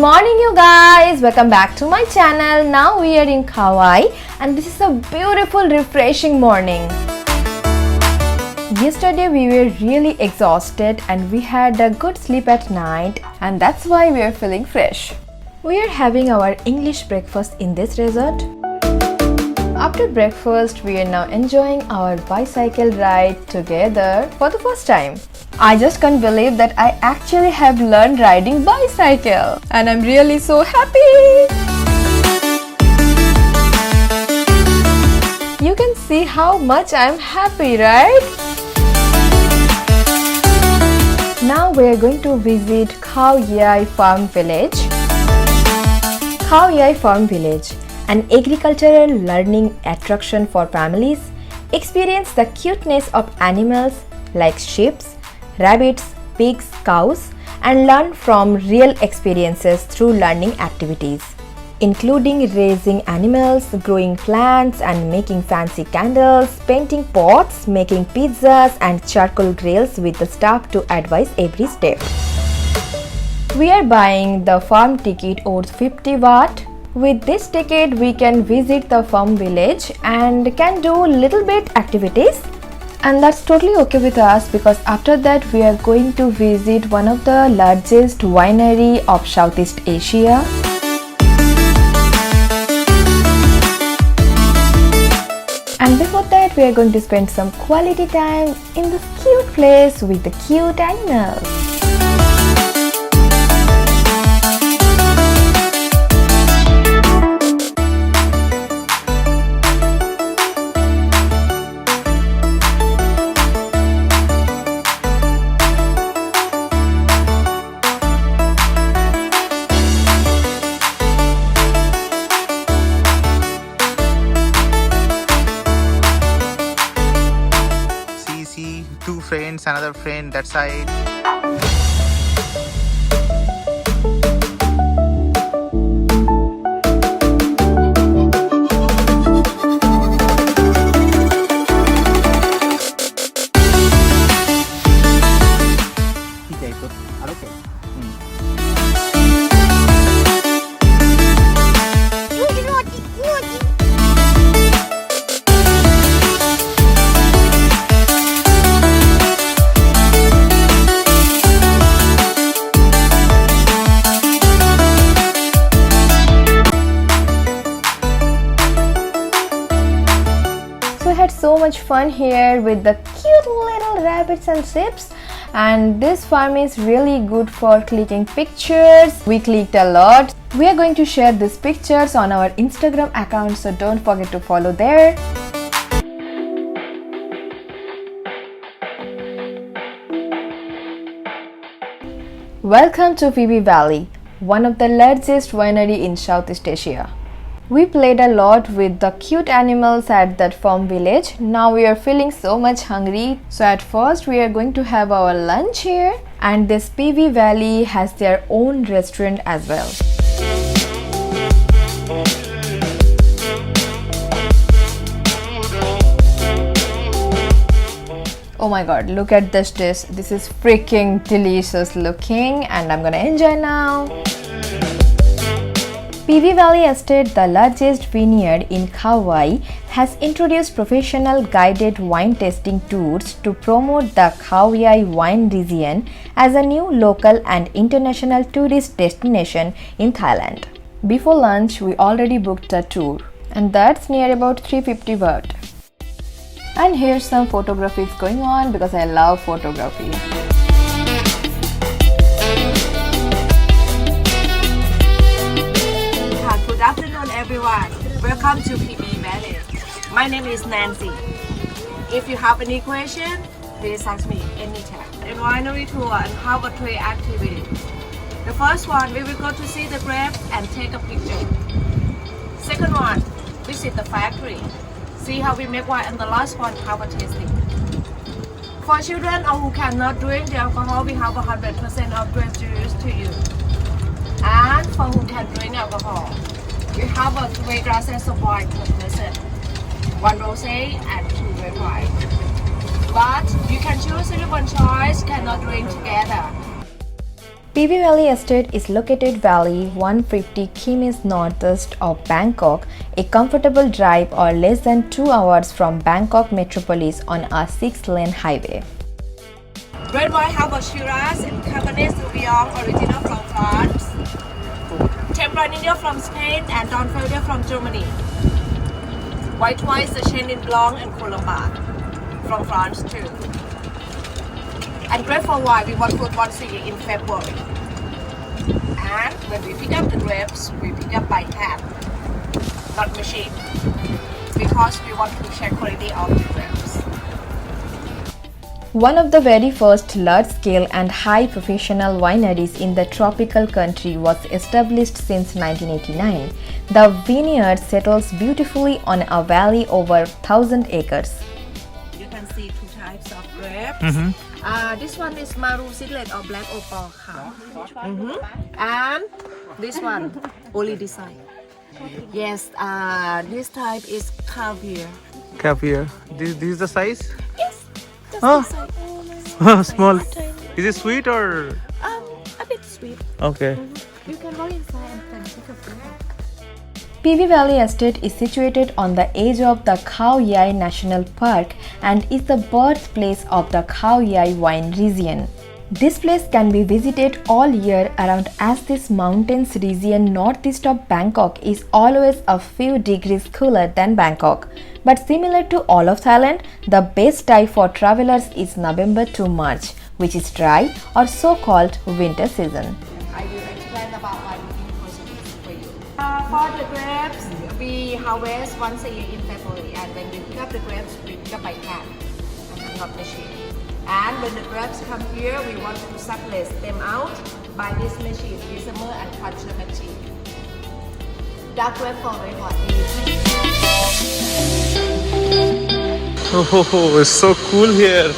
morning you guys, welcome back to my channel. Now we are in Khao Yai and this is a beautiful refreshing morning. Yesterday we were really exhausted and we had a good sleep at night and that's why we are feeling fresh. We are having our English breakfast in this resort. After breakfast we are now enjoying our bicycle ride together for the first time. I just can't believe that I actually have learned riding bicycle and I'm really so happy. You can see how much I'm happy, right? Now we are going to visit Khao Yai Farm Village. Khao Yai Farm Village, an agricultural learning attraction for families. Experience the cuteness of animals like sheep, rabbits, pigs, cows, and learn from real experiences through learning activities, including raising animals, growing plants, and making fancy candles, painting pots, making pizzas, and charcoal grills with the staff to advise every step. We are buying the farm ticket worth 50 baht. With this ticket, we can visit the farm village and can do little bit activities. And that's totally okay with us because after that we are going to visit one of the largest winery of Southeast Asia. And before that we are going to spend some quality time in this cute place with the cute animals. Two friends, another friend that side. We had so much fun here with the cute little rabbits and sheep, and this farm is really good for clicking pictures. We clicked a lot. We are going to share these pictures on our Instagram account, so don't forget to follow there. Welcome to Phi Phi Valley, one of the largest winery in Southeast Asia. We played a lot with the cute animals at that farm village. Now we are feeling so much hungry. So at first we are going to have our lunch here, and this Phi Phi Valley has their own restaurant as well. Oh my god, look at this dish. This is freaking delicious looking and I'm gonna enjoy now. Phi Phi Valley Estate, the largest vineyard in Khao Yai, has introduced professional guided wine tasting tours to promote the Khao Yai wine region as a new local and international tourist destination in Thailand. Before lunch, we already booked a tour, and that's near about 350 baht. And here's some photography going on because I love photography. Good afternoon everyone. Welcome to Phi Phi Valley. My name is Nancy. If you have any question, please ask me anytime. In winery tour and harvest trade activity. The first one, we will go to see the grapes and take a picture. Second one, visit the factory. See how we make wine, and the last one, harvest tasting. For children or who cannot drink the alcohol, we have 100% of grape juice to you. And for who can drink alcohol, we have a 3 glasses of wine per person, 1 rosé and 2 red wine. But you can choose only one choice, cannot drink together. PV Valley Estate is located Valley 150 km northeast of Bangkok, a comfortable drive or less than 2 hours from Bangkok metropolis on a 6-lane highway. Red wine Herbal Shiraz and Cabernet Sauvignon original from France. Tempranillo from Spain and Donfelder from Germany. White wine the Chenin Blanc and Colomba from France too. And grape for wine we want fruit once a year in February. And when we pick up the grapes, we pick up by hand, not machine, because we want to check quality of the grapes. One of the very first large-scale and high professional wineries in the tropical country was established since 1989. The vineyard settles beautifully on a valley over 1,000 acres. You can see two types of grapes. This one is Maru Seedless or Black Opal. And this one, only design. Yes, this type is caviar. Caviar. This is the size? Yes, just Oh. this size. Small. Tiny. Is it sweet or? A bit sweet. Okay. You can go inside and take a photo. PV Valley Estate is situated on the edge of the Khao Yai National Park and is the birthplace of the Khao Yai wine region. This place can be visited all year around as this mountains region northeast of Bangkok is always a few degrees cooler than Bangkok. But similar to all of Thailand, the best time for travelers is November to March, which is dry or so-called winter season. I will explain about wine process for you. For the grapes, we harvest once a year in February, and when we pick up the grapes, we pick up by hand, not machine. And when the grapes come here, we want to suckless them out by this machine, desummer and cruncher machine. Dark grape for red wine. Oh, it's so cool here.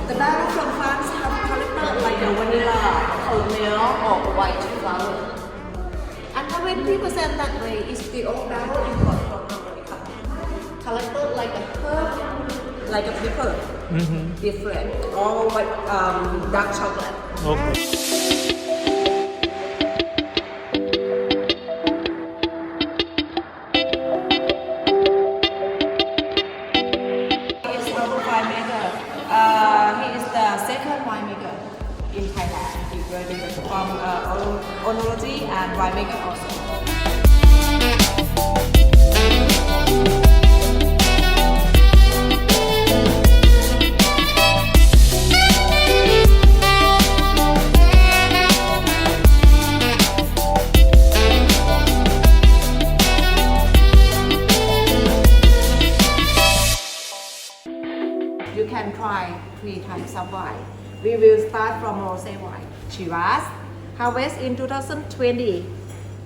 The barrel from France have character like a vanilla, oatmeal, or white flour. And 20% that way is the old barrel import from America. Character like a herb, like a pepper, different, or like dark chocolate. Okay. He is the second winemaker in Thailand. He graduated from oenology and winemaker also. You can try 3 types of wine. We will start from rosé wine. Shiraz, harvest in 2020.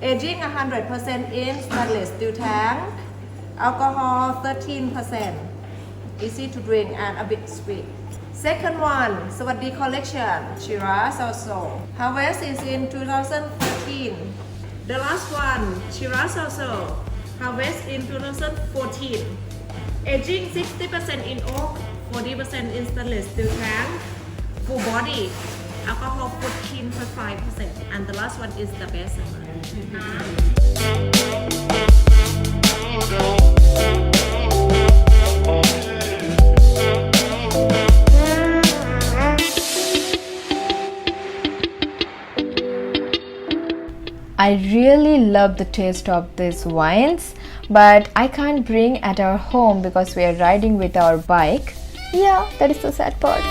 Aging 100% in stainless steel tank. Alcohol 13%. Easy to drink and a bit sweet. Second one, Swaddi collection. Shiraz also. Harvest is in 2013. The last one, Shiraz also. Harvest in 2014. Aging 60% in oak. 40% in stainless steel tank, full body, alcohol 14.5%, and the last one is the best seller. I really love the taste of these wines, but I can't bring at our home because we are riding with our bike. Yeah, that is the sad part.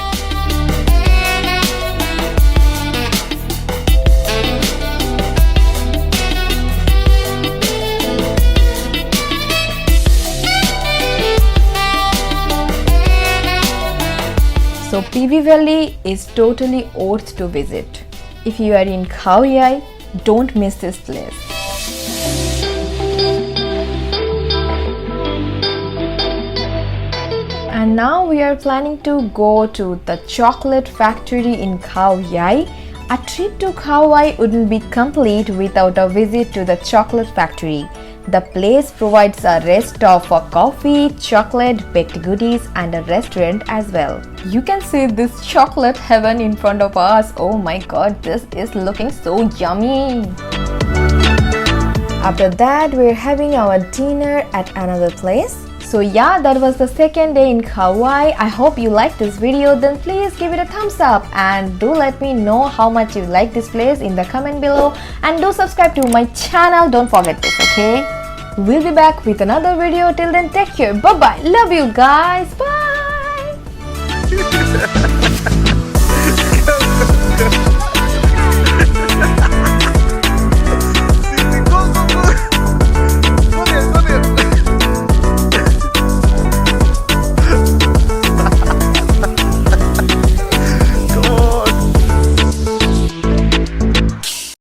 So PV Valley is totally worth to visit. If you are in Khao Yai, don't miss this place. And now we are planning to go to the chocolate factory in Khao Yai. A trip to Khao Yai wouldn't be complete without a visit to the chocolate factory. The place provides a rest stop for coffee, chocolate, baked goodies and a restaurant as well. You can see this chocolate heaven in front of us. Oh my god, this is looking so yummy. After that, we're having our dinner at another place. So yeah, that was the second day in Khao Yai. I hope you liked this video. Then please give it a thumbs up and do let me know how much you like this place in the comment below. And do subscribe to my channel. Don't forget this, okay? We'll be back with another video. Till then, take care. Bye-bye. Love you guys. Bye.